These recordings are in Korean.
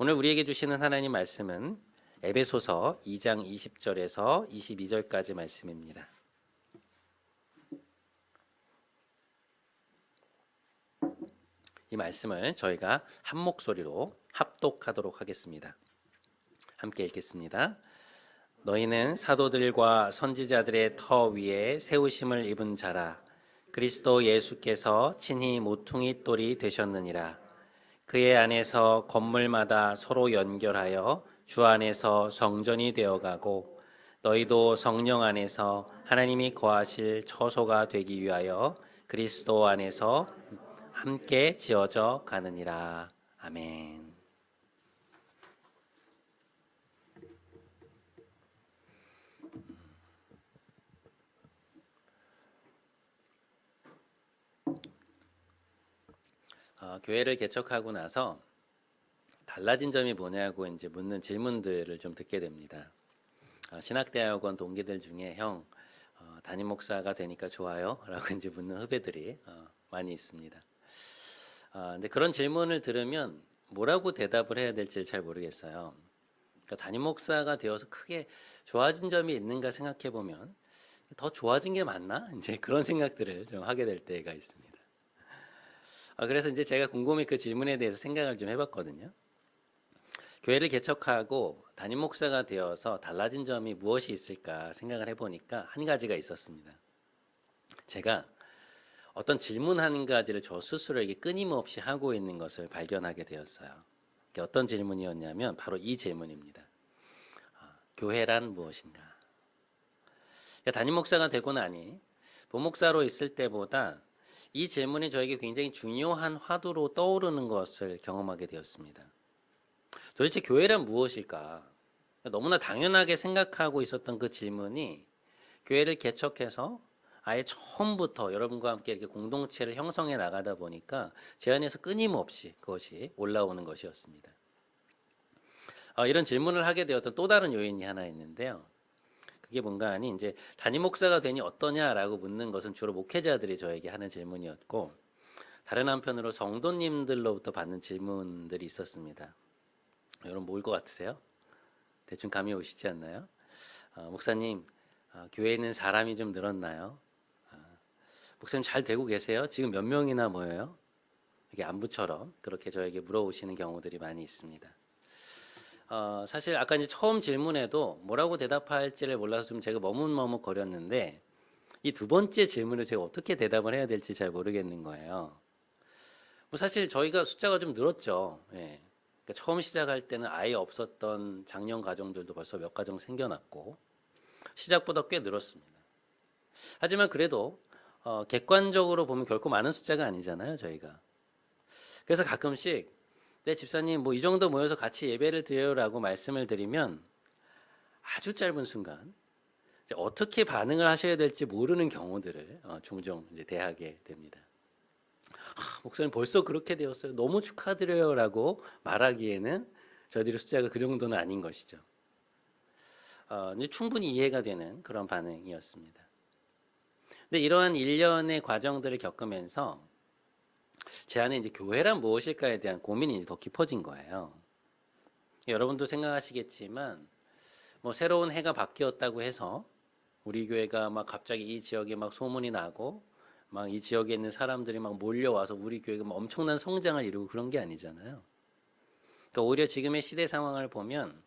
오늘 우리에게 주시는 하나님 말씀은 에베소서 2장 20절에서 22절까지 말씀입니다. 이 말씀을 저희가 한 목소리로 합독하도록 하겠습니다. 함께 읽겠습니다. 너희는 사도들과 선지자들의 터 위에 세우심을 입은 자라. 그리스도 예수께서 친히 모퉁이 돌이 되셨느니라. 그의 안에서 건물마다 서로 연결하여 주 안에서 성전이 되어가고 너희도 성령 안에서 하나님이 거하실 처소가 되기 위하여 그리스도 안에서 함께 지어져 가느니라. 아멘. 교회를 개척하고 나서 달라진 점이 뭐냐고 이제 묻는 질문들을 좀 듣게 됩니다. 신학대학원 동기들 중에 형 담임 목사가 되니까 좋아요?라고 이제 묻는 후배들이 많이 있습니다. 근데 그런 질문을 들으면 뭐라고 대답을 해야 될지 잘 모르겠어요. 그러니까 담임 목사가 되어서 크게 좋아진 점이 있는가 생각해 보면 더 좋아진 게 맞나? 이제 그런 생각들을 좀 하게 될 때가 있습니다. 그래서 이제 제가 곰곰이 그 질문에 대해서 생각을 좀 해봤거든요. 교회를 개척하고 담임 목사가 되어서 달라진 점이 무엇이 있을까 생각을 해보니까 한 가지가 있었습니다. 제가 어떤 질문 한 가지를 저 스스로에게 끊임없이 하고 있는 것을 발견하게 되었어요. 어떤 질문이었냐면 바로 이 질문입니다. 교회란 무엇인가? 담임 목사가 되고 나니 부목사로 있을 때보다 이 질문이 저에게 굉장히 중요한 화두로 떠오르는 것을 경험하게 되었습니다. 도대체 교회란 무엇일까? 너무나 당연하게 생각하고 있었던 그 질문이 교회를 개척해서 아예 처음부터 여러분과 함께 이렇게 공동체를 형성해 나가다 보니까 제 안에서 끊임없이 그것이 올라오는 것이었습니다. 이런 질문을 하게 되었던 또 다른 요인이 하나 있는데요. 그게 뭔가 하니 이제 담임 목사가 되니 어떠냐라고 묻는 것은 주로 목회자들이 저에게 하는 질문이었고, 다른 한편으로 성도님들로부터 받는 질문들이 있었습니다. 여러분 뭘 것 같으세요? 대충 감이 오시지 않나요? 목사님, 교회에는 사람이 좀 늘었나요? 목사님 잘 되고 계세요? 지금 몇 명이나 모여요? 이게 안부처럼 그렇게 저에게 물어보시는 경우들이 많이 있습니다. 사실 아까 이제 처음 질문에도 뭐라고 대답할지를 몰라서 좀 제가 머뭇머뭇거렸는데 이 두 번째 질문을 제가 어떻게 대답을 해야 될지 잘 모르겠는 거예요. 사실 저희가 숫자가 좀 늘었죠. 예. 그러니까 처음 시작할 때는 아예 없었던 장년 가정들도 벌써 몇 가정 생겨났고 시작보다 꽤 늘었습니다. 하지만 그래도 객관적으로 보면 결코 많은 숫자가 아니잖아요, 저희가. 그래서 가끔씩 네, 집사님 뭐 이 정도 모여서 같이 예배를 드려요라고 말씀을 드리면 아주 짧은 순간 이제 어떻게 반응을 하셔야 될지 모르는 경우들을 종종 이제 대하게 됩니다. 목사님 벌써 그렇게 되었어요. 너무 축하드려요라고 말하기에는 저희들의 숫자가 그 정도는 아닌 것이죠. 충분히 이해가 되는 그런 반응이었습니다. 근데 이러한 일련의 과정들을 겪으면서 제 안에 이제 교회란 무엇일까에 대한 고민이 이제 더 깊어진 거예요. 여러분도 생각하시겠지만 뭐 새로운 해가 바뀌었다고 해서 우리 교회가 막 갑자기 이 지역에 막 소문이 나고 막 이 지역에 있는 사람들이 막 몰려와서 우리 교회가 막 엄청난 성장을 이루고 그런 게 아니잖아요. 그러니까 오히려 지금의 시대 상황을 보면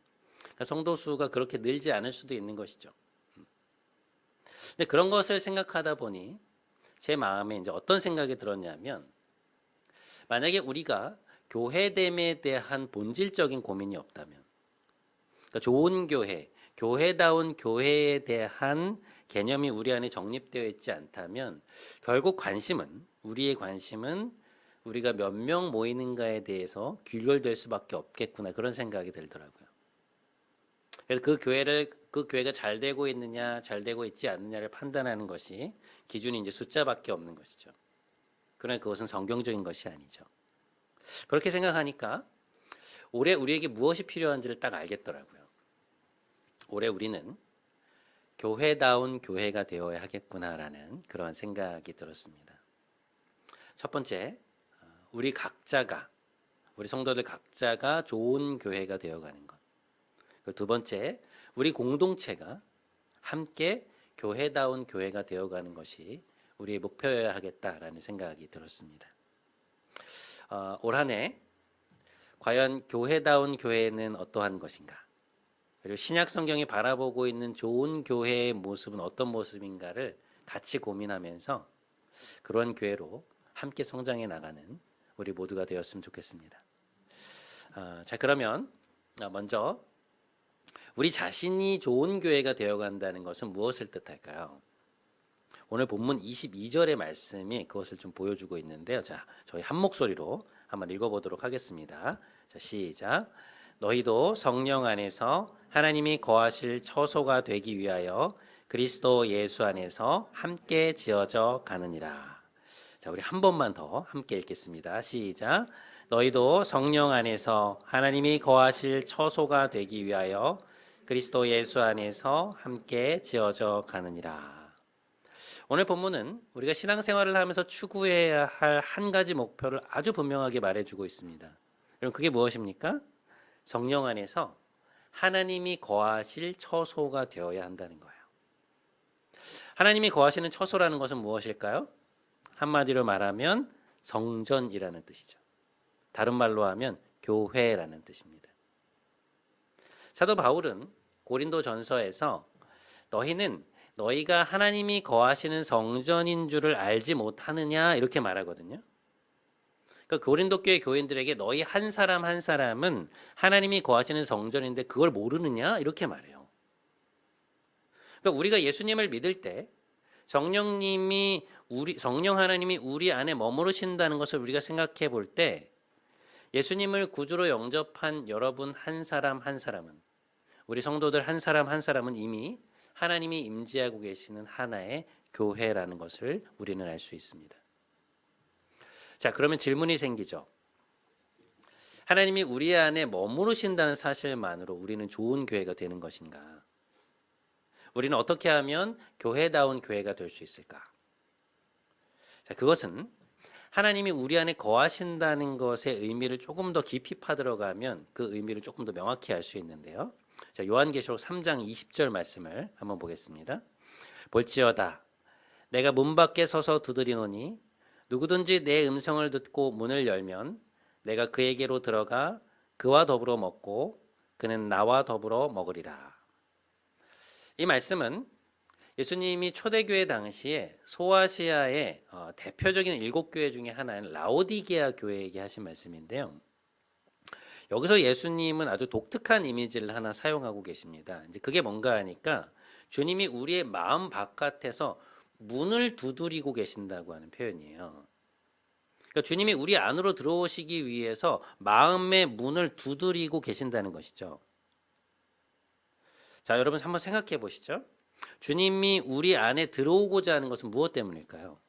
성도 수가 그렇게 늘지 않을 수도 있는 것이죠. 근데 그런 것을 생각하다 보니 제 마음에 이제 어떤 생각이 들었냐면, 만약에 우리가 교회됨에 대한 본질적인 고민이 없다면, 그러니까 좋은 교회, 교회다운 교회에 대한 개념이 우리 안에 정립되어 있지 않다면 결국 우리의 관심은 우리가 몇 명 모이는가에 대해서 귀결될 수밖에 없겠구나, 그런 생각이 들더라고요. 그래서 그 교회가 잘 되고 있느냐 잘 되고 있지 않느냐를 판단하는 것이 기준이 이제 숫자밖에 없는 것이죠. 그러나 그것은 성경적인 것이 아니죠. 그렇게 생각하니까 올해 우리에게 무엇이 필요한지를 딱 알겠더라고요. 올해 우리는 교회다운 교회가 되어야 하겠구나라는 그런 생각이 들었습니다. 첫 번째, 우리 각자가 우리 성도들 각자가 좋은 교회가 되어가는 것. 그리고 두 번째, 우리 공동체가 함께 교회다운 교회가 되어가는 것이 우리의 목표여야 하겠다라는 생각이 들었습니다. 올 한 해 과연 교회다운 교회는 어떠한 것인가? 그리고 신약 성경이 바라보고 있는 좋은 교회의 모습은 어떤 모습인가를 같이 고민하면서 그런 교회로 함께 성장해 나가는 우리 모두가 되었으면 좋겠습니다. 자, 그러면 먼저 우리 자신이 좋은 교회가 되어간다는 것은 무엇을 뜻할까요? 오늘 본문 22절의 말씀이 그것을 좀 보여주고 있는데요. 자, 저희 한 목소리로 한번 읽어보도록 하겠습니다. 자, 시작. 너희도 성령 안에서 하나님이 거하실 처소가 되기 위하여 그리스도 예수 안에서 함께 지어져 가느니라. 자, 우리 한 번만 더 함께 읽겠습니다. 시작. 너희도 성령 안에서 하나님이 거하실 처소가 되기 위하여 그리스도 예수 안에서 함께 지어져 가느니라. 오늘 본문은 우리가 신앙생활을 하면서 추구해야 할 한 가지 목표를 아주 분명하게 말해주고 있습니다. 여러분, 그게 무엇입니까? 성령 안에서 하나님이 거하실 처소가 되어야 한다는 거예요. 하나님이 거하시는 처소라는 것은 무엇일까요? 한마디로 말하면 성전이라는 뜻이죠. 다른 말로 하면 교회라는 뜻입니다. 사도 바울은 고린도 전서에서 너희가 하나님이 거하시는 성전인 줄을 알지 못하느냐 이렇게 말하거든요. 그러니까 고린도 교회 교인들에게 너희 한 사람 한 사람은 하나님이 거하시는 성전인데 그걸 모르느냐 이렇게 말해요. 그러니까 우리가 예수님을 믿을 때 성령 하나님이 우리 안에 머무르신다는 것을 우리가 생각해 볼 때 예수님을 구주로 영접한 여러분 한 사람 한 사람은, 우리 성도들 한 사람 한 사람은 이미 하나님이 임재하고 계시는 하나의 교회라는 것을 우리는 알 수 있습니다. 자, 그러면 질문이 생기죠. 하나님이 우리 안에 머무르신다는 사실만으로 우리는 좋은 교회가 되는 것인가? 우리는 어떻게 하면 교회다운 교회가 될 수 있을까? 자, 그것은 하나님이 우리 안에 거하신다는 것의 의미를 조금 더 깊이 파들어가면 그 의미를 조금 더 명확히 알 수 있는데요. 자, 요한계시록 3장 20절 말씀을 한번 보겠습니다. 볼지어다 내가 문 밖에 서서 두드리노니 누구든지 내 음성을 듣고 문을 열면 내가 그에게로 들어가 그와 더불어 먹고 그는 나와 더불어 먹으리라. 이 말씀은 예수님이 초대교회 당시에 소아시아의 대표적인 7교회 중에 하나인 라오디게아 교회에게 하신 말씀인데요. 여기서 예수님은 아주 독특한 이미지를 하나 사용하고 계십니다. 이제 그게 뭔가 하니까 주님이 우리의 마음 바깥에서 문을 두드리고 계신다고 하는 표현이에요. 그러니까 주님이 우리 안으로 들어오시기 위해서 마음의 문을 두드리고 계신다는 것이죠. 자, 여러분 한번 생각해 보시죠. 주님이 우리 안에 들어오고자 하는 것은 무엇 때문일까요?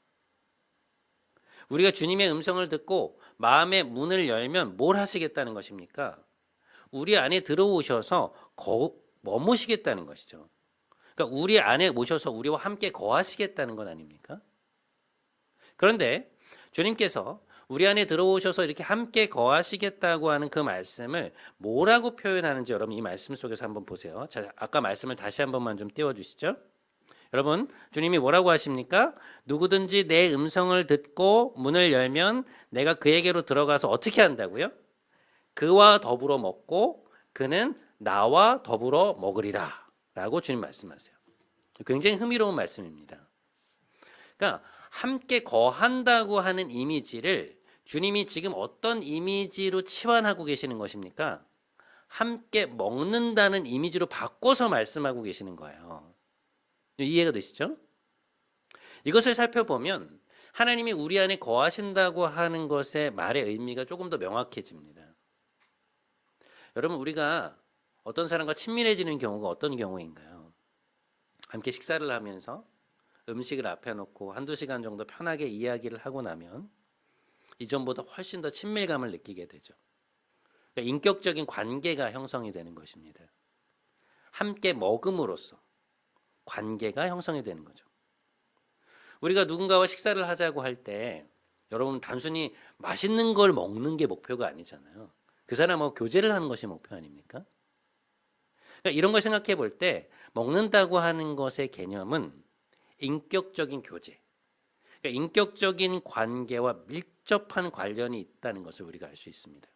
우리가 주님의 음성을 듣고 마음의 문을 열면 뭘 하시겠다는 것입니까? 우리 안에 들어오셔서 머무시겠다는 것이죠. 그러니까 우리 안에 모셔서 우리와 함께 거하시겠다는 건 아닙니까? 그런데 주님께서 우리 안에 들어오셔서 이렇게 함께 거하시겠다고 하는 그 말씀을 뭐라고 표현하는지 여러분 이 말씀 속에서 한번 보세요. 자, 아까 말씀을 다시 한 번만 좀 띄워주시죠. 여러분, 주님이 뭐라고 하십니까? 누구든지 내 음성을 듣고 문을 열면 내가 그에게로 들어가서 어떻게 한다고요? 그와 더불어 먹고 그는 나와 더불어 먹으리라 라고 주님 말씀하세요. 굉장히 흥미로운 말씀입니다. 그러니까 함께 거한다고 하는 이미지를 주님이 지금 어떤 이미지로 치환하고 계시는 것입니까? 함께 먹는다는 이미지로 바꿔서 말씀하고 계시는 거예요. 이해가 되시죠? 이것을 살펴보면 하나님이 우리 안에 거하신다고 하는 것의 말의 의미가 조금 더 명확해집니다. 여러분, 우리가 어떤 사람과 친밀해지는 경우가 어떤 경우인가요? 함께 식사를 하면서 음식을 앞에 놓고 한두 시간 정도 편하게 이야기를 하고 나면 이전보다 훨씬 더 친밀감을 느끼게 되죠. 그러니까 인격적인 관계가 형성이 되는 것입니다. 함께 먹음으로써 관계가 형성이 되는 거죠. 우리가 누군가와 식사를 하자고 할 때 여러분 단순히 맛있는 걸 먹는 게 목표가 아니잖아요. 그 사람하고 교제를 하는 것이 목표 아닙니까? 그러니까 이런 걸 생각해 볼 때 먹는다고 하는 것의 개념은 인격적인 교제, 그러니까 인격적인 관계와 밀접한 관련이 있다는 것을 우리가 알 수 있습니다.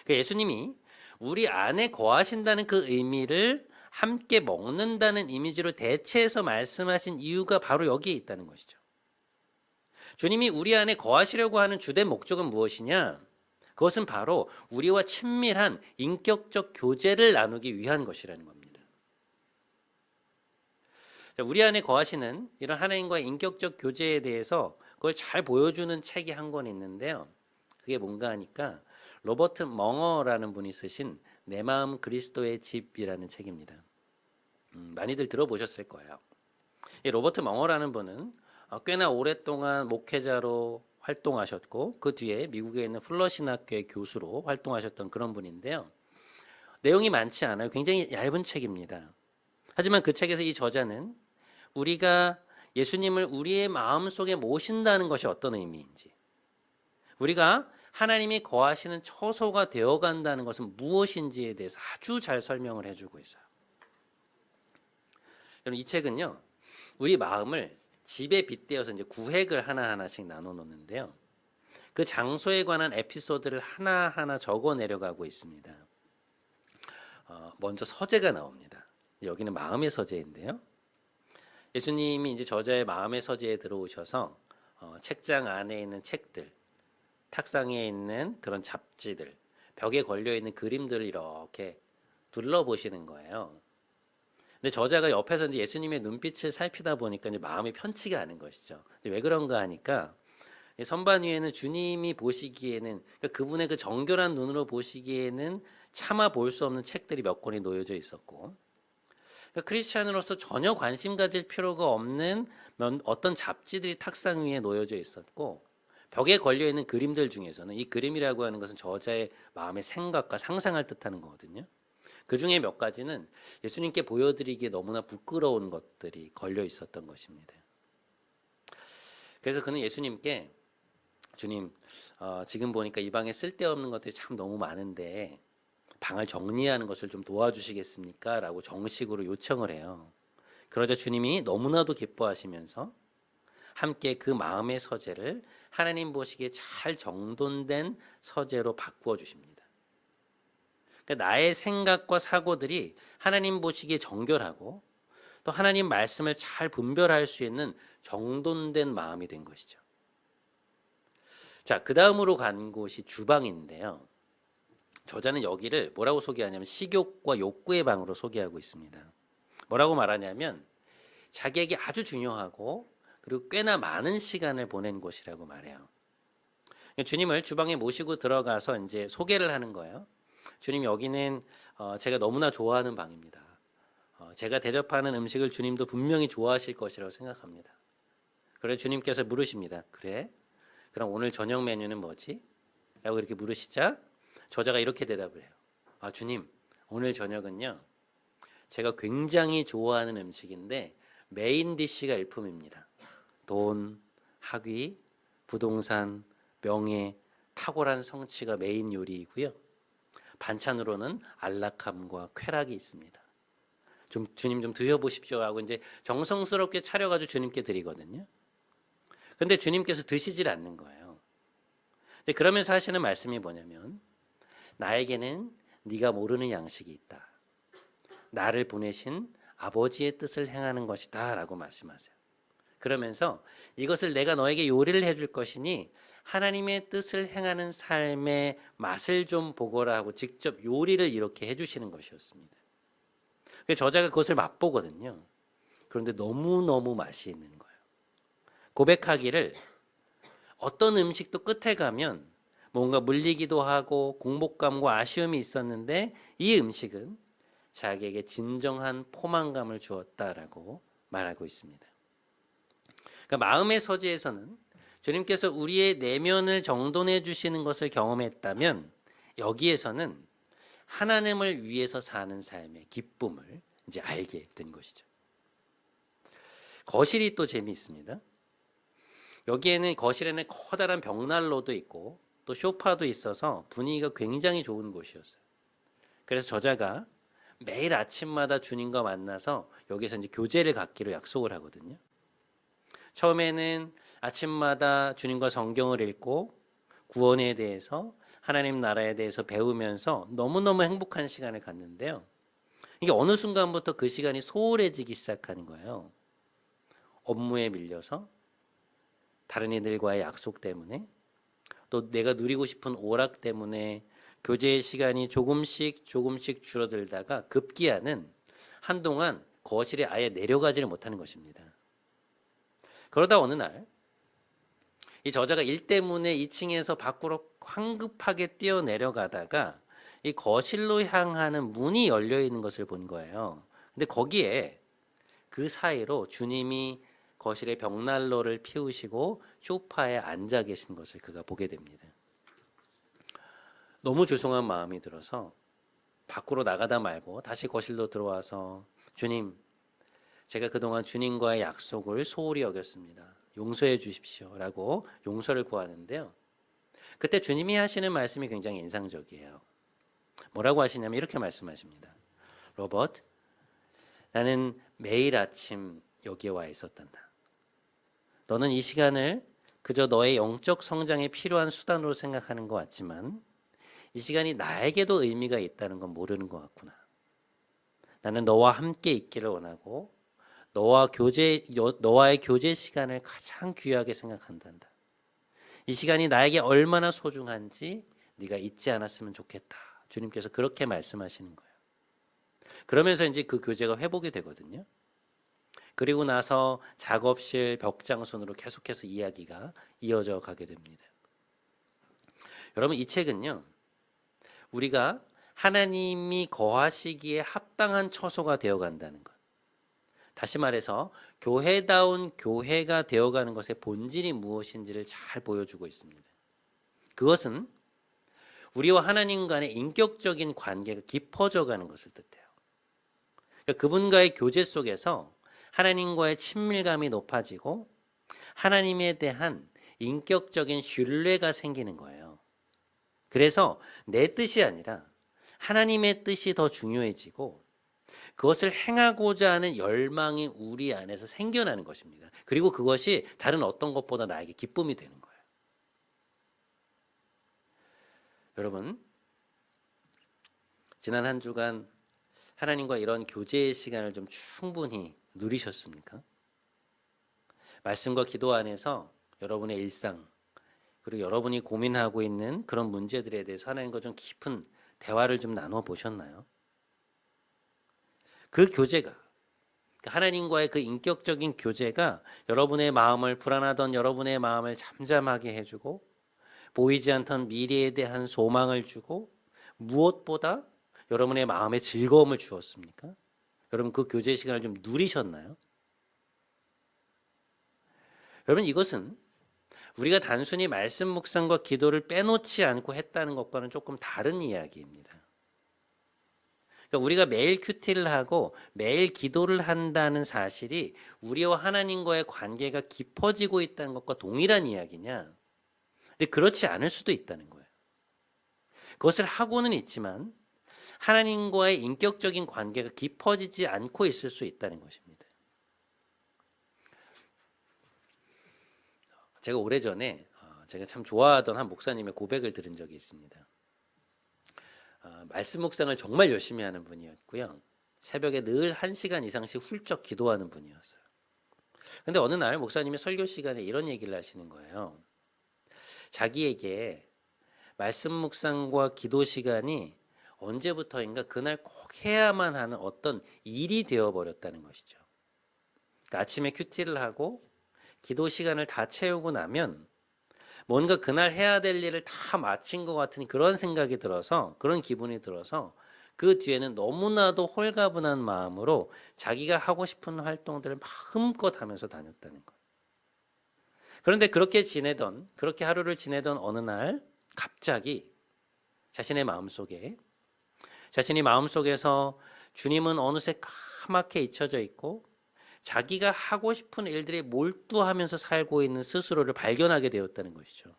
그러니까 예수님이 우리 안에 거하신다는 그 의미를 함께 먹는다는 이미지로 대체해서 말씀하신 이유가 바로 여기에 있다는 것이죠. 주님이 우리 안에 거하시려고 하는 주된 목적은 무엇이냐? 그것은 바로 우리와 친밀한 인격적 교제를 나누기 위한 것이라는 겁니다. 우리 안에 거하시는 이런 하나님과의 인격적 교제에 대해서 그걸 잘 보여주는 책이 한 권 있는데요. 그게 뭔가 하니까 로버트 멍어라는 분이 쓰신 내 마음 그리스도의 집이라는 책입니다. 많이들 들어보셨을 거예요. 이 로버트 멍어라는 분은 꽤나 오랫동안 목회자로 활동하셨고 그 뒤에 미국에 있는 플러신학교의 교수로 활동하셨던 그런 분인데요. 내용이 많지 않아요. 굉장히 얇은 책입니다. 하지만 그 책에서 이 저자는 우리가 예수님을 우리의 마음속에 모신다는 것이 어떤 의미인지, 우리가 하나님이 거하시는 처소가 되어간다는 것은 무엇인지에 대해서 아주 잘 설명을 해주고 있어요. 이 책은요, 우리 마음을 집에 빗대어서 이제 구획을 하나하나씩 나눠 놓는데요. 그 장소에 관한 에피소드를 하나하나 적어 내려가고 있습니다. 먼저 서재가 나옵니다. 여기는 마음의 서재인데요. 예수님이 이제 저자의 마음의 서재에 들어오셔서 책장 안에 있는 책들, 탁상에 있는 그런 잡지들, 벽에 걸려 있는 그림들을 이렇게 둘러보시는 거예요. 근데 저자가 옆에서 이제 예수님의 눈빛을 살피다 보니까 이제 마음이 편치가 않은 것이죠. 왜 그런가 하니까 선반 위에는 주님이 보시기에는, 그러니까 그분의 그 정결한 눈으로 보시기에는 차마 볼 수 없는 책들이 몇 권이 놓여져 있었고, 그러니까 크리스찬으로서 전혀 관심 가질 필요가 없는 어떤 잡지들이 탁상 위에 놓여져 있었고, 벽에 걸려 있는 그림들 중에서는 이 그림이라고 하는 것은 저자의 마음의 생각과 상상을 뜻하는 거거든요. 그 중에 몇 가지는 예수님께 보여드리기에 너무나 부끄러운 것들이 걸려 있었던 것입니다. 그래서 그는 예수님께 주님, 지금 보니까 이 방에 쓸데없는 것들이 참 너무 많은데 방을 정리하는 것을 좀 도와주시겠습니까? 라고 정식으로 요청을 해요. 그러자 주님이 너무나도 기뻐하시면서 함께 그 마음의 서재를 하나님 보시기에 잘 정돈된 서재로 바꾸어 주십니다. 그러니까 나의 생각과 사고들이 하나님 보시기에 정결하고 또 하나님 말씀을 잘 분별할 수 있는 정돈된 마음이 된 것이죠. 자, 그 다음으로 간 곳이 주방인데요. 저자는 여기를 뭐라고 소개하냐면 식욕과 욕구의 방으로 소개하고 있습니다. 뭐라고 말하냐면 자기에게 아주 중요하고 그리고 꽤나 많은 시간을 보낸 곳이라고 말해요. 주님을 주방에 모시고 들어가서 이제 소개를 하는 거예요. 주님, 여기는 제가 너무나 좋아하는 방입니다. 제가 대접하는 음식을 주님도 분명히 좋아하실 것이라고 생각합니다. 그래서 주님께서 물으십니다. 그래? 그럼 오늘 저녁 메뉴는 뭐지? 라고 이렇게 물으시자 저자가 이렇게 대답을 해요. 주님, 오늘 저녁은요, 제가 굉장히 좋아하는 음식인데 메인 디쉬가 일품입니다. 돈, 학위, 부동산, 명예, 탁월한 성취가 메인 요리이고요. 반찬으로는 안락함과 쾌락이 있습니다. 주님 좀 드셔보십시오 하고 이제 정성스럽게 차려가지고 주님께 드리거든요. 그런데 주님께서 드시질 않는 거예요. 근데 그러면서 하시는 말씀이 뭐냐면 나에게는 네가 모르는 양식이 있다. 나를 보내신 아버지의 뜻을 행하는 것이다 라고 말씀하세요. 그러면서 이것을 내가 너에게 요리를 해줄 것이니 하나님의 뜻을 행하는 삶의 맛을 좀 보거라 하고 직접 요리를 이렇게 해주시는 것이었습니다. 저자가 그것을 맛보거든요. 그런데 너무너무 맛이 있는 거예요. 고백하기를 어떤 음식도 끝에 가면 뭔가 물리기도 하고 공복감과 아쉬움이 있었는데 이 음식은 자기에게 진정한 포만감을 주었다라고 말하고 있습니다. 그러니까 마음의 서재에서는 주님께서 우리의 내면을 정돈해 주시는 것을 경험했다면 여기에서는 하나님을 위해서 사는 삶의 기쁨을 이제 알게 된 것이죠. 거실이 또 재미있습니다. 여기에는 거실에는 커다란 벽난로도 있고 또 소파도 있어서 분위기가 굉장히 좋은 곳이었어요. 그래서 저자가 매일 아침마다 주님과 만나서 여기서 이제 교제를 갖기로 약속을 하거든요. 처음에는 아침마다 주님과 성경을 읽고 구원에 대해서 하나님 나라에 대해서 배우면서 너무너무 행복한 시간을 갖는데요. 이게 어느 순간부터 그 시간이 소홀해지기 시작하는 거예요. 업무에 밀려서 다른 이들과의 약속 때문에 또 내가 누리고 싶은 오락 때문에 교제의 시간이 조금씩 줄어들다가 급기야는 한동안 거실에 아예 내려가지를 못하는 것입니다. 그러다 어느 날 이 저자가 일 때문에 2층에서 밖으로 황급하게 뛰어내려가다가 이 거실로 향하는 문이 열려 있는 것을 본 거예요. 근데 거기에 그 사이로 주님이 거실에 벽난로를 피우시고 소파에 앉아 계신 것을 그가 보게 됩니다. 너무 죄송한 마음이 들어서 밖으로 나가다 말고 다시 거실로 들어와서 주님, 제가 그동안 주님과의 약속을 소홀히 여겼습니다. 용서해 주십시오. 라고 용서를 구하는데요. 그때 주님이 하시는 말씀이 굉장히 인상적이에요. 뭐라고 하시냐면 이렇게 말씀하십니다. 로버트, 나는 매일 아침 여기에 와 있었단다. 너는 이 시간을 그저 너의 영적 성장에 필요한 수단으로 생각하는 것 같지만 이 시간이 나에게도 의미가 있다는 건 모르는 것 같구나. 나는 너와 함께 있기를 원하고 너와의 교제 시간을 가장 귀하게 생각한단다. 이 시간이 나에게 얼마나 소중한지 네가 잊지 않았으면 좋겠다. 주님께서 그렇게 말씀하시는 거예요. 그러면서 이제 그 교제가 회복이 되거든요. 그리고 나서 작업실 벽장순으로 계속해서 이야기가 이어져 가게 됩니다. 여러분, 이 책은요, 우리가 하나님이 거하시기에 합당한 처소가 되어 간다는 것. 다시 말해서 교회다운 교회가 되어가는 것의 본질이 무엇인지를 잘 보여주고 있습니다. 그것은 우리와 하나님 간의 인격적인 관계가 깊어져 가는 것을 뜻해요. 그러니까 그분과의 교제 속에서 하나님과의 친밀감이 높아지고 하나님에 대한 인격적인 신뢰가 생기는 거예요. 그래서 내 뜻이 아니라 하나님의 뜻이 더 중요해지고 그것을 행하고자 하는 열망이 우리 안에서 생겨나는 것입니다. 그리고 그것이 다른 어떤 것보다 나에게 기쁨이 되는 거예요. 여러분, 지난 한 주간 하나님과 이런 교제의 시간을 좀 충분히 누리셨습니까? 말씀과 기도 안에서 여러분의 일상, 그리고 여러분이 고민하고 있는 그런 문제들에 대해서 하나님과 좀 깊은 대화를 좀 나눠 보셨나요? 그 교제가, 하나님과의 그 인격적인 교제가 여러분의 마음을, 불안하던 여러분의 마음을 잠잠하게 해주고 보이지 않던 미래에 대한 소망을 주고 무엇보다 여러분의 마음에 즐거움을 주었습니까? 여러분, 그 교제 시간을 좀 누리셨나요? 여러분, 이것은 우리가 단순히 말씀 묵상과 기도를 빼놓지 않고 했다는 것과는 조금 다른 이야기입니다. 그러니까 우리가 매일 큐티를 하고 매일 기도를 한다는 사실이 우리와 하나님과의 관계가 깊어지고 있다는 것과 동일한 이야기냐? 근데 그렇지 않을 수도 있다는 거예요. 그것을 하고는 있지만 하나님과의 인격적인 관계가 깊어지지 않고 있을 수 있다는 것입니다. 제가 오래전에 제가 참 좋아하던 한 목사님의 고백을 들은 적이 있습니다. 말씀 묵상을 정말 열심히 하는 분이었고요. 새벽에 늘 1시간 이상씩 훌쩍 기도하는 분이었어요. 근데 어느 날 목사님이 설교 시간에 이런 얘기를 하시는 거예요. 자기에게 말씀 묵상과 기도 시간이 언제부터인가 그날 꼭 해야만 하는 어떤 일이 되어버렸다는 것이죠. 그러니까 아침에 큐티를 하고 기도 시간을 다 채우고 나면 뭔가 그날 해야 될 일을 다 마친 것 같은 그런 생각이 들어서, 그런 기분이 들어서 그 뒤에는 너무나도 홀가분한 마음으로 자기가 하고 싶은 활동들을 마음껏 하면서 다녔다는 거예요. 그런데 그렇게 하루를 지내던 어느 날 갑자기 자신이 마음속에서 주님은 어느새 까맣게 잊혀져 있고 자기가 하고 싶은 일들에 몰두하면서 살고 있는 스스로를 발견하게 되었다는 것이죠.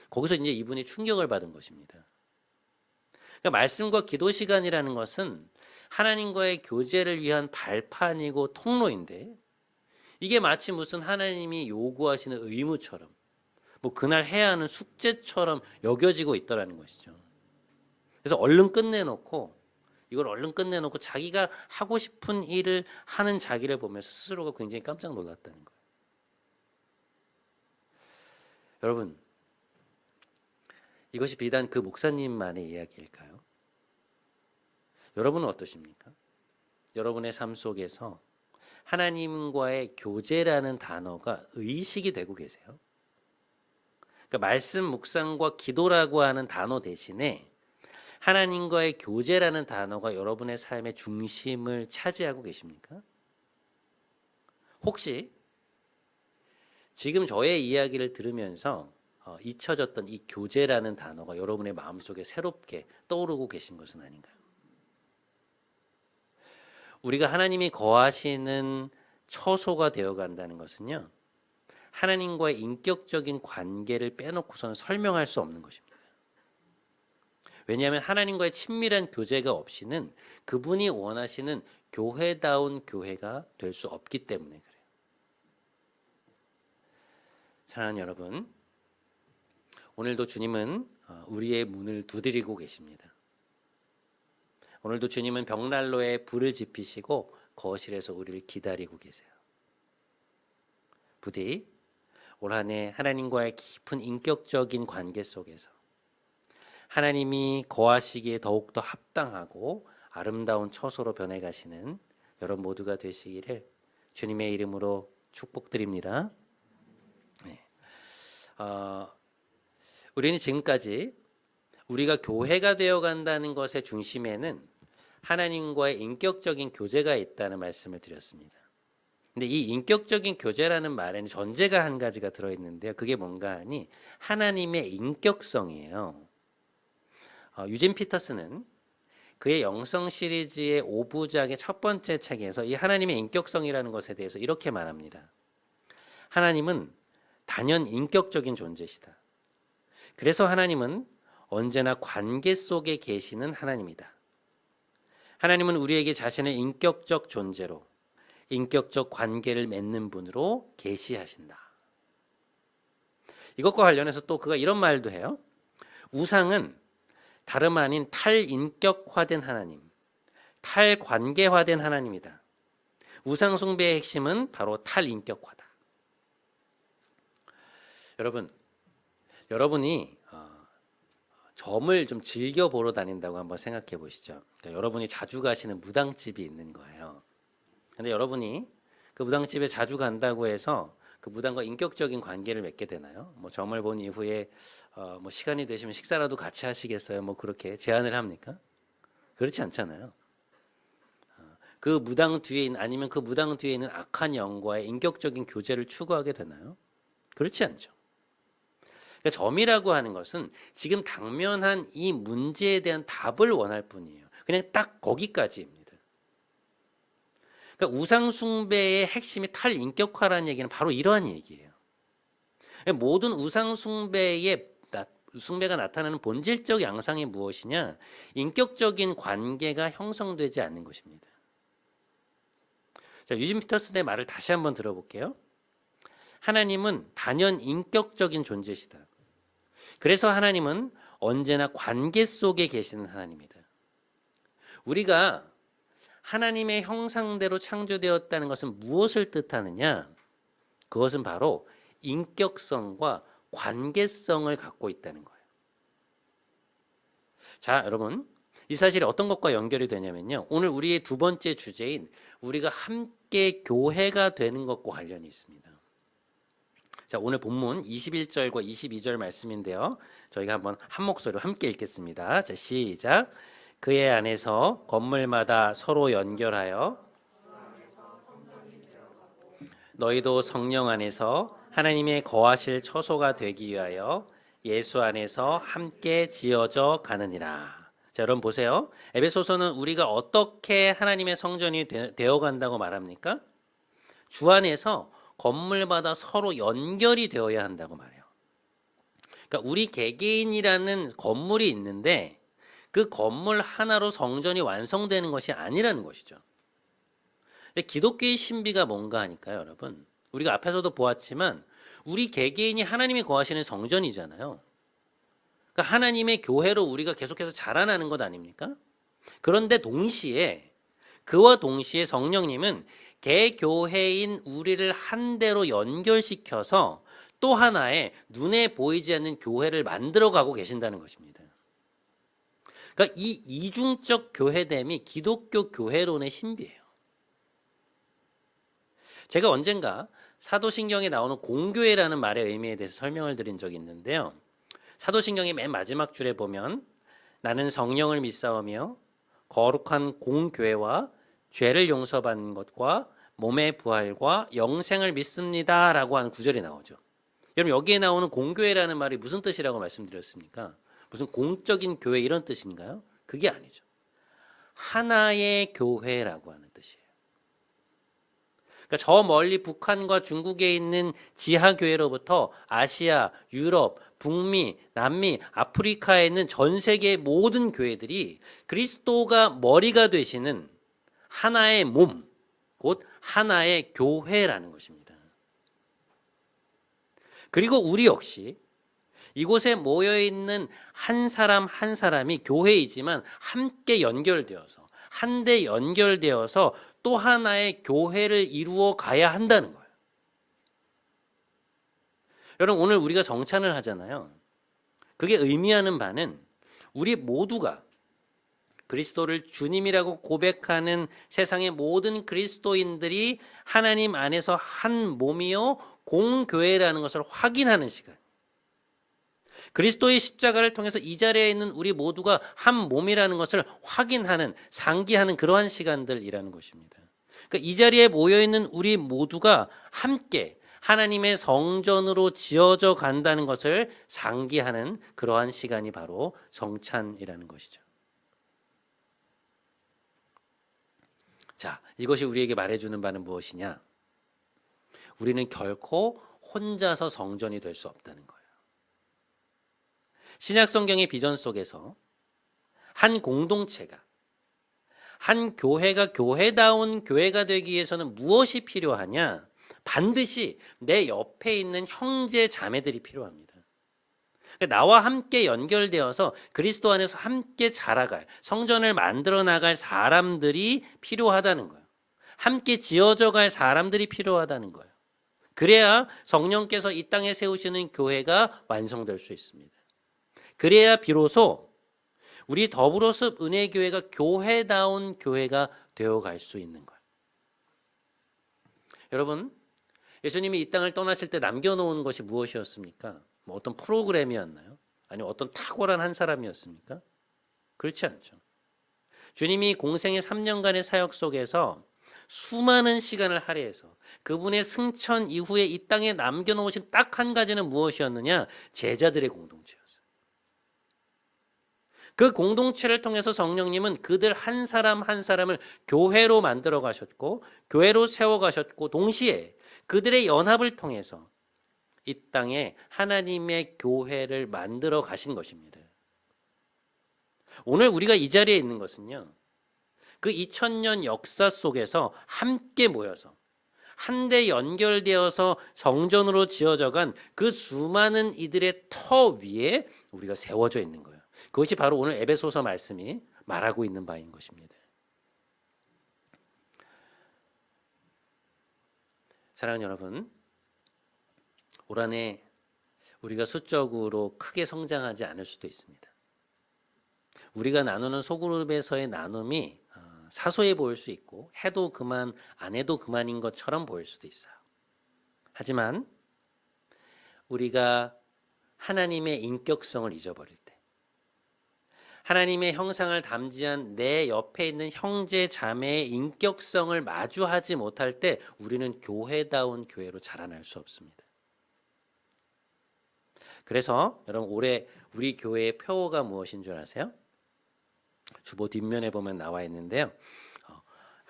거기서 이제 이분이 충격을 받은 것입니다. 그러니까 말씀과 기도 시간이라는 것은 하나님과의 교제를 위한 발판이고 통로인데, 이게 마치 무슨 하나님이 요구하시는 의무처럼, 뭐 그날 해야 하는 숙제처럼 여겨지고 있더라는 것이죠. 그래서 이걸 얼른 끝내놓고 자기가 하고 싶은 일을 하는 자기를 보면서 스스로가 굉장히 깜짝 놀랐다는 거예요. 여러분, 이것이 비단 그 목사님만의 이야기일까요? 여러분은 어떠십니까? 여러분의 삶 속에서 하나님과의 교제라는 단어가 의식이 되고 계세요? 그러니까 말씀 묵상과 기도라고 하는 단어 대신에 하나님과의 교제라는 단어가 여러분의 삶의 중심을 차지하고 계십니까? 혹시 지금 저의 이야기를 들으면서 잊혀졌던 이 교제라는 단어가 여러분의 마음속에 새롭게 떠오르고 계신 것은 아닌가요? 우리가 하나님이 거하시는 처소가 되어 간다는 것은요, 하나님과의 인격적인 관계를 빼놓고서는 설명할 수 없는 것입니다. 왜냐하면 하나님과의 친밀한 교제가 없이는 그분이 원하시는 교회다운 교회가 될 수 없기 때문에 그래요. 사랑하는 여러분, 오늘도 주님은 우리의 문을 두드리고 계십니다. 오늘도 주님은 벽난로에 불을 지피시고 거실에서 우리를 기다리고 계세요. 부디 올 한 해 하나님과의 깊은 인격적인 관계 속에서 하나님이 거하시기에 더욱더 합당하고 아름다운 처소로 변해가시는 여러분 모두가 되시기를 주님의 이름으로 축복드립니다. 네. 우리는 지금까지 우리가 교회가 되어간다는 것의 중심에는 하나님과의 인격적인 교제가 있다는 말씀을 드렸습니다. 근데 이 인격적인 교제라는 말에는 전제가 한 가지가 들어있는데요. 그게 뭔가 하니 하나님의 인격성이에요. 유진 피터스는 그의 영성 시리즈의 5부작의 첫 번째 책에서 이 하나님의 인격성이라는 것에 대해서 이렇게 말합니다. 하나님은 단연 인격적인 존재시다. 그래서 하나님은 언제나 관계 속에 계시는 하나님이다. 하나님은 우리에게 자신을 인격적 존재로, 인격적 관계를 맺는 분으로 계시하신다. 이것과 관련해서 또 그가 이런 말도 해요. 우상은 다름 아닌 탈인격화된 하나님, 탈관계화된 하나님이다. 우상 숭배의 핵심은 바로 탈인격화다. 여러분이 점을 좀 즐겨 보러 다닌다고 한번 생각해 보시죠. 그러니까 여러분이 자주 가시는 무당집이 있는 거예요. 근데 여러분이 그 무당집에 자주 간다고 해서 그 무당과 인격적인 관계를 맺게 되나요? 뭐 점을 본 이후에 뭐 시간이 되시면 식사라도 같이 하시겠어요? 뭐 그렇게 제안을 합니까? 그렇지 않잖아요. 그 무당 뒤에 아니면 그 무당 뒤에 있는 악한 영과의 인격적인 교제를 추구하게 되나요? 그렇지 않죠. 그러니까 점이라고 하는 것은 지금 당면한 이 문제에 대한 답을 원할 뿐이에요. 그냥 딱 거기까지입니다. 그러니까 우상 숭배의 핵심이 탈인격화라는 얘기는 바로 이러한 얘기예요. 모든 우상 숭배가 나타나는 본질적 양상이 무엇이냐? 인격적인 관계가 형성되지 않는 것입니다. 자, 유진 피터슨의 말을 다시 한번 들어볼게요. 하나님은 단연 인격적인 존재시다. 그래서 하나님은 언제나 관계 속에 계시는 하나님이다. 우리가 하나님의 형상대로 창조되었다는 것은 무엇을 뜻하느냐? 그것은 바로 인격성과 관계성을 갖고 있다는 거예요. 자, 여러분, 이 사실이 어떤 것과 연결이 되냐면요. 오늘 우리의 두 번째 주제인 우리가 함께 교회가 되는 것과 관련이 있습니다. 자, 오늘 본문 21절과 22절 말씀인데요. 저희가 한번 한 목소리로 함께 읽겠습니다. 자, 시작. 그의 안에서 건물마다 서로 연결하여 너희도 성령 안에서 하나님의 거하실 처소가 되기 위하여 예수 안에서 함께 지어져 가느니라. 자, 여러분 보세요. 에베소서는 우리가 어떻게 하나님의 성전이 되어 간다고 말합니까? 주 안에서 건물마다 서로 연결이 되어야 한다고 말해요. 그러니까 우리 개개인이라는 건물이 있는데 그 건물 하나로 성전이 완성되는 것이 아니라는 것이죠. 근데 기독교의 신비가 뭔가 하니까요, 여러분. 우리가 앞에서도 보았지만 우리 개개인이 하나님이 거하시는 성전이잖아요. 그러니까 하나님의 교회로 우리가 계속해서 자라나는 것 아닙니까? 그런데 그와 동시에 성령님은 개교회인 우리를 한대로 연결시켜서 또 하나의 눈에 보이지 않는 교회를 만들어가고 계신다는 것입니다. 그러니까 이 이중적 교회됨이 기독교 교회론의 신비예요. 제가 언젠가 사도신경에 나오는 공교회라는 말의 의미에 대해서 설명을 드린 적이 있는데요. 사도신경의 맨 마지막 줄에 보면 나는 성령을 믿사오며 거룩한 공교회와 죄를 용서받는 것과 몸의 부활과 영생을 믿습니다 라고 하는 구절이 나오죠. 여러분 여기에 나오는 공교회라는 말이 무슨 뜻이라고 말씀드렸습니까? 무슨 공적인 교회 이런 뜻인가요? 그게 아니죠. 하나의 교회라고 하는 뜻이에요. 그러니까 저 멀리 북한과 중국에 있는 지하교회로부터 아시아, 유럽, 북미, 남미, 아프리카에 있는 전 세계의 모든 교회들이 그리스도가 머리가 되시는 하나의 몸, 곧 하나의 교회라는 것입니다. 그리고 우리 역시 이곳에 모여있는 한 사람 한 사람이 교회이지만 함께 연결되어서 한데 연결되어서 또 하나의 교회를 이루어 가야 한다는 거예요. 여러분 오늘 우리가 정찬을 하잖아요. 그게 의미하는 바는 우리 모두가 그리스도를 주님이라고 고백하는 세상의 모든 그리스도인들이 하나님 안에서 한 몸이요 공교회라는 것을 확인하는 시간. 그리스도의 십자가를 통해서 이 자리에 있는 우리 모두가 한 몸이라는 것을 확인하는, 상기하는 그러한 시간들이라는 것입니다. 그러니까 이 자리에 모여있는 우리 모두가 함께 하나님의 성전으로 지어져 간다는 것을 상기하는 그러한 시간이 바로 정찬이라는 것이죠. 자, 이것이 우리에게 말해주는 바는 무엇이냐? 우리는 결코 혼자서 성전이 될 수 없다는 거예요. 신약 성경의 비전 속에서 한 공동체가, 한 교회가 교회다운 교회가 되기 위해서는 무엇이 필요하냐? 반드시 내 옆에 있는 형제 자매들이 필요합니다. 나와 함께 연결되어서 그리스도 안에서 함께 자라갈, 성전을 만들어 나갈 사람들이 필요하다는 거예요. 함께 지어져 갈 사람들이 필요하다는 거예요. 그래야 성령께서 이 땅에 세우시는 교회가 완성될 수 있습니다. 그래야 비로소 우리 더불어습 은혜교회가 교회다운 교회가 되어갈 수 있는 거예요. 여러분, 예수님이 이 땅을 떠나실 때 남겨놓은 것이 무엇이었습니까? 뭐 어떤 프로그램이었나요? 아니면 어떤 탁월한 한 사람이었습니까? 그렇지 않죠. 주님이 공생의 3년간의 사역 속에서 수많은 시간을 할애해서 그분의 승천 이후에 이 땅에 남겨놓으신 딱 한 가지는 무엇이었느냐? 제자들의 공동체였어요. 그 공동체를 통해서 성령님은 그들 한 사람 한 사람을 교회로 만들어 가셨고 교회로 세워 가셨고 동시에 그들의 연합을 통해서 이 땅에 하나님의 교회를 만들어 가신 것입니다. 오늘 우리가 이 자리에 있는 것은요. 그 2000년 역사 속에서 함께 모여서 한데 연결되어서 성전으로 지어져간 그 수많은 이들의 터 위에 우리가 세워져 있는 거예요. 그것이 바로 오늘 에베소서 말씀이 말하고 있는 바인 것입니다. 사랑하는 여러분, 올 한해 우리가 수적으로 크게 성장하지 않을 수도 있습니다. 우리가 나누는 소그룹에서의 나눔이 사소해 보일 수 있고 해도 그만 안 해도 그만인 것처럼 보일 수도 있어요. 하지만 우리가 하나님의 인격성을 잊어버릴 때 하나님의 형상을 담지한 내 옆에 있는 형제 자매의 인격성을 마주하지 못할 때 우리는 교회다운 교회로 자라날 수 없습니다. 그래서 여러분 올해 우리 교회의 표어가 무엇인 줄 아세요? 주보 뒷면에 보면 나와 있는데요.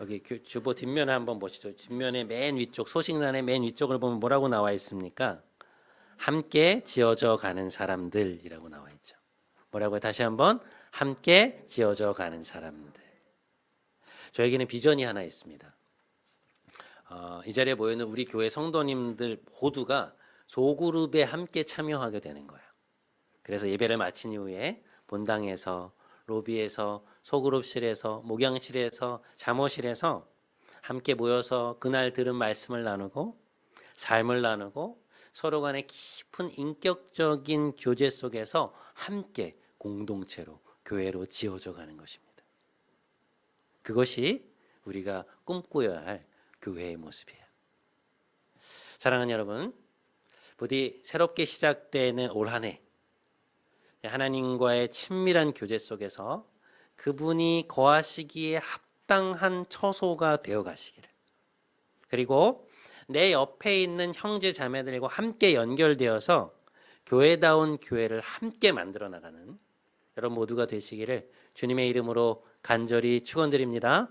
여기 주보 뒷면에 한번 보시죠. 뒷면의 맨 위쪽 소식란의 맨 위쪽을 보면 뭐라고 나와 있습니까? 함께 지어져 가는 사람들이라고 나와 있죠. 뭐라고요? 다시 한번 함께 지어져 가는 사람들. 저에게는 비전이 하나 있습니다. 이 자리에 모여 있는 우리 교회 성도님들 모두가 소그룹에 함께 참여하게 되는 거예요. 그래서 예배를 마친 이후에 본당에서 로비에서 소그룹실에서 목양실에서 잠옷실에서 함께 모여서 그날 들은 말씀을 나누고 삶을 나누고 서로 간의 깊은 인격적인 교제 속에서 함께 공동체로 교회로 지어져 가는 것입니다. 그것이 우리가 꿈꾸어야 할 교회의 모습이에요. 사랑하는 여러분, 부디 새롭게 시작되는 올 한 해 하나님과의 친밀한 교제 속에서 그분이 거하시기에 합당한 처소가 되어 가시기를, 그리고 내 옆에 있는 형제 자매들과 함께 연결되어서 교회다운 교회를 함께 만들어 나가는 여러분 모두가 되시기를 주님의 이름으로 간절히 축원드립니다.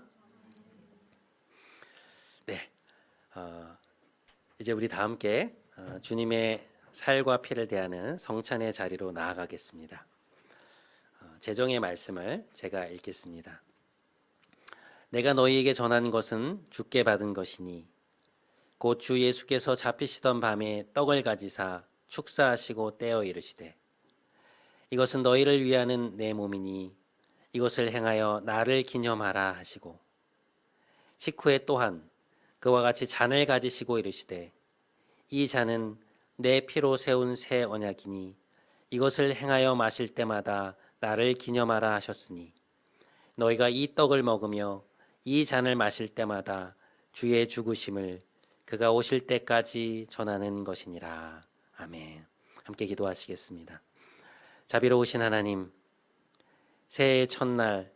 네, 이제 우리 다 함께 주님의 살과 피를 대하는 성찬의 자리로 나아가겠습니다. 제정의 말씀을 제가 읽겠습니다. 내가 너희에게 전한 것은 주께 받은 것이니 곧 주 예수께서 잡히시던 밤에 떡을 가지사 축사하시고 떼어 이르시되 이것은 너희를 위하는 내 몸이니 이것을 행하여 나를 기념하라 하시고 식후에 또한 그와 같이 잔을 가지시고 이르시되 이 잔은 내 피로 세운 새 언약이니 이것을 행하여 마실 때마다 나를 기념하라 하셨으니 너희가 이 떡을 먹으며 이 잔을 마실 때마다 주의 죽으심을 그가 오실 때까지 전하는 것이니라. 아멘. 함께 기도하시겠습니다. 자비로우신 하나님, 새해의 첫날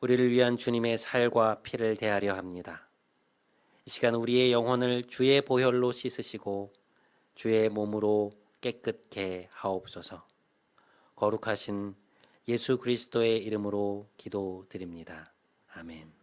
우리를 위한 주님의 살과 피를 대하려 합니다. 이 시간 우리의 영혼을 주의 보혈로 씻으시고 주의 몸으로 깨끗게 하옵소서. 거룩하신 예수 그리스도의 이름으로 기도드립니다. 아멘.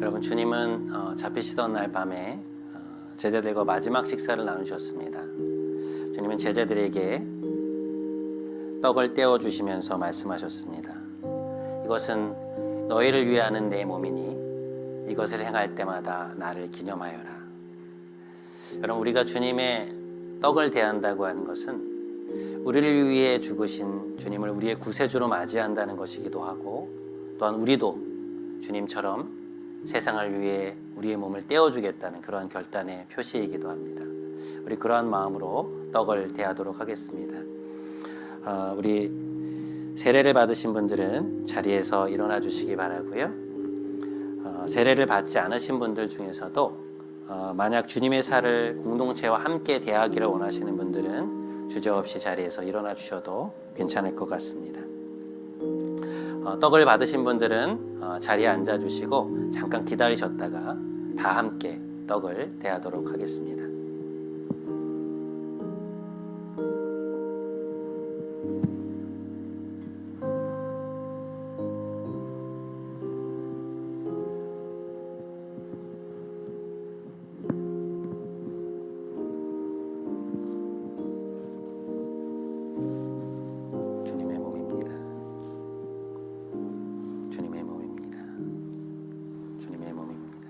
여러분, 주님은 잡히시던 날 밤에 제자들과 마지막 식사를 나누셨습니다. 주님은 제자들에게 떡을 떼어 주시면서 말씀하셨습니다. 이것은 너희를 위하는 내 몸이니 이것을 행할 때마다 나를 기념하여라. 여러분, 우리가 주님의 떡을 대한다고 하는 것은 우리를 위해 죽으신 주님을 우리의 구세주로 맞이한다는 것이기도 하고, 또한 우리도 주님처럼 세상을 위해 우리의 몸을 떼어주겠다는 그러한 결단의 표시이기도 합니다. 우리 그러한 마음으로 떡을 대하도록 하겠습니다. 우리 세례를 받으신 분들은 자리에서 일어나 주시기 바라고요. 세례를 받지 않으신 분들 중에서도 만약 주님의 살을 공동체와 함께 대하기를 원하시는 분들은 주저없이 자리에서 일어나 주셔도 괜찮을 것 같습니다. 떡을 받으신 분들은 자리에 앉아 주시고 잠깐 기다리셨다가 다 함께 떡을 대하도록 하겠습니다. 주님의 몸입니다. 주님의 몸입니다. 주님의 몸입니다.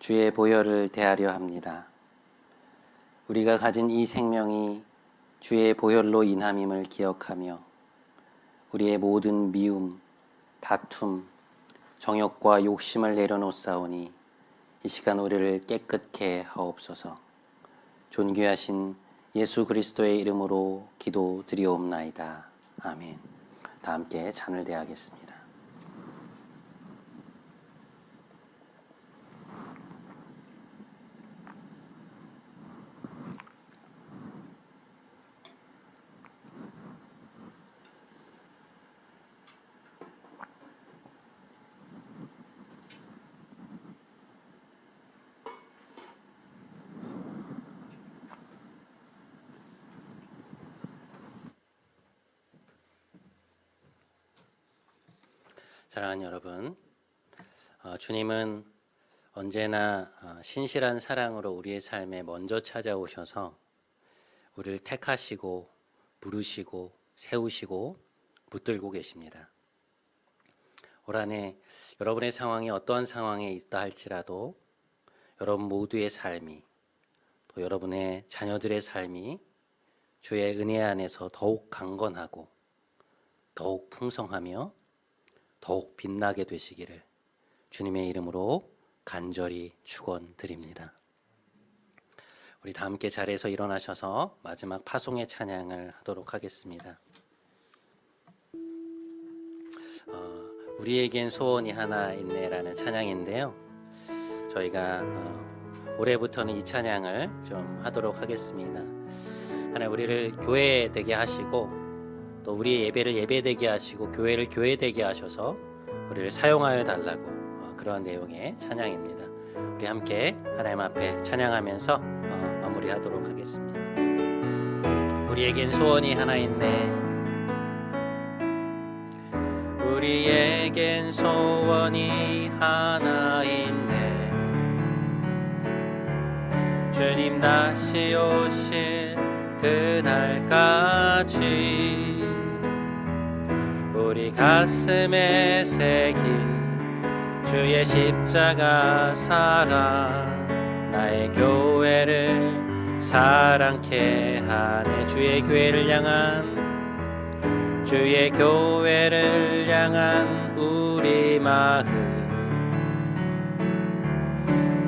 주의 보혈을 대하려 합니다. 우리가 가진 이 생명이 주의 보혈로 인함임을 기억하며 우리의 모든 미움, 다툼, 정욕과 욕심을 내려놓사오니 이 시간 우리를 깨끗게 하옵소서. 존귀하신 예수 그리스도의 이름으로 기도드리옵나이다. 아멘. 다 함께 잔을 대하겠습니다. 사랑하는 여러분, 주님은 언제나 신실한 사랑으로 우리의 삶에 먼저 찾아오셔서 우리를 택하시고 부르시고 세우시고 붙들고 계십니다. 올 한 해 여러분의 상황이 어떠한 상황에 있다 할지라도 여러분 모두의 삶이 또 여러분의 자녀들의 삶이 주의 은혜 안에서 더욱 강건하고 더욱 풍성하며 더욱 빛나게 되시기를 주님의 이름으로 간절히 축원드립니다. 우리 다 함께 자리에서 일어나셔서 마지막 파송의 찬양을 하도록 하겠습니다. 우리에겐 소원이 하나 있네라는 찬양인데요. 저희가 올해부터는 이 찬양을 좀 하도록 하겠습니다. 하나님 우리를 교회 되게 하시고 또 우리의 예배를 예배되게 하시고 교회를 교회되게 하셔서 우리를 사용하여 달라고 그런 내용의 찬양입니다. 우리 함께 하나님 앞에 찬양하면서 마무리하도록 하겠습니다. 우리에겐 소원이 하나 있네. 우리에겐 소원이 하나 있네. 주님 다시 오실 그날까지 우리 가슴에 새긴 주의 십자가 사랑 나의 교회를 사랑케 하네. 주의 교회를 향한 우리 마음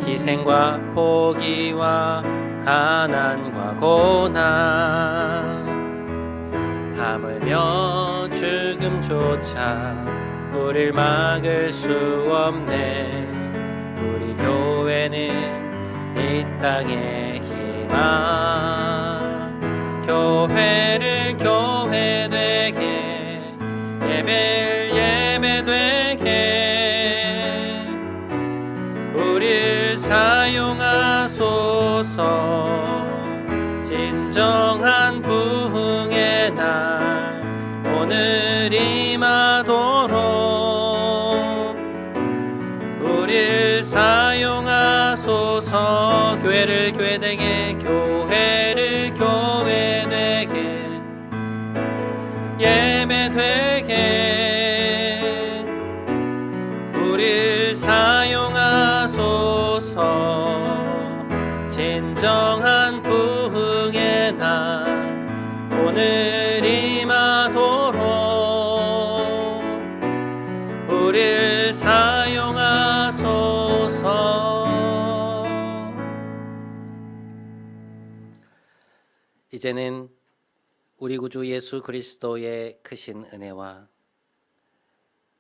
희생과 포기와 가난과 고난 하물며 죽음조차 우릴 막을 수 없네. 우리 교회는 이 땅의 희망. 교회를 교회되게 예배를 예배되게 우릴 사용하소서. 진정한 부흥의 날 오늘 임하도록 우릴 사용하소서. 교회를 교회되게 교회를 교회되게 예배되게 우릴 사용하소서. 진정한 부흥의 날 오늘 임하도록 우릴 사용하소서. 이제는 우리 구주 예수 그리스도의 크신 은혜와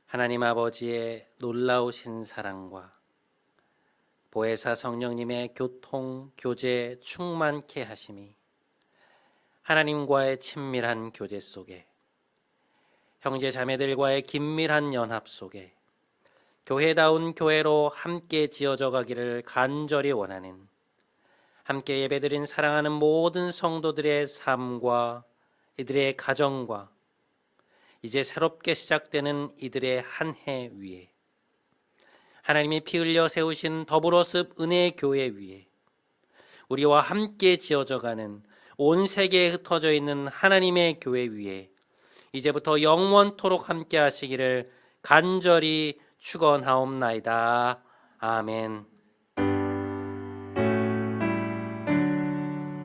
하나님 아버지의 놀라우신 사랑과 보혜사 성령님의 교통, 교제 충만케 하심이 하나님과의 친밀한 교제 속에 형제 자매들과의 긴밀한 연합 속에 교회다운 교회로 함께 지어져 가기를 간절히 원하는 함께 예배드린 사랑하는 모든 성도들의 삶과 이들의 가정과 이제 새롭게 시작되는 이들의 한 해 위에 하나님이 피 흘려 세우신 더불어습 은혜의 교회 위에 우리와 함께 지어져가는 온 세계에 흩어져 있는 하나님의 교회 위에 이제부터 영원토록 함께 하시기를 간절히 축원하옵나이다. 아멘.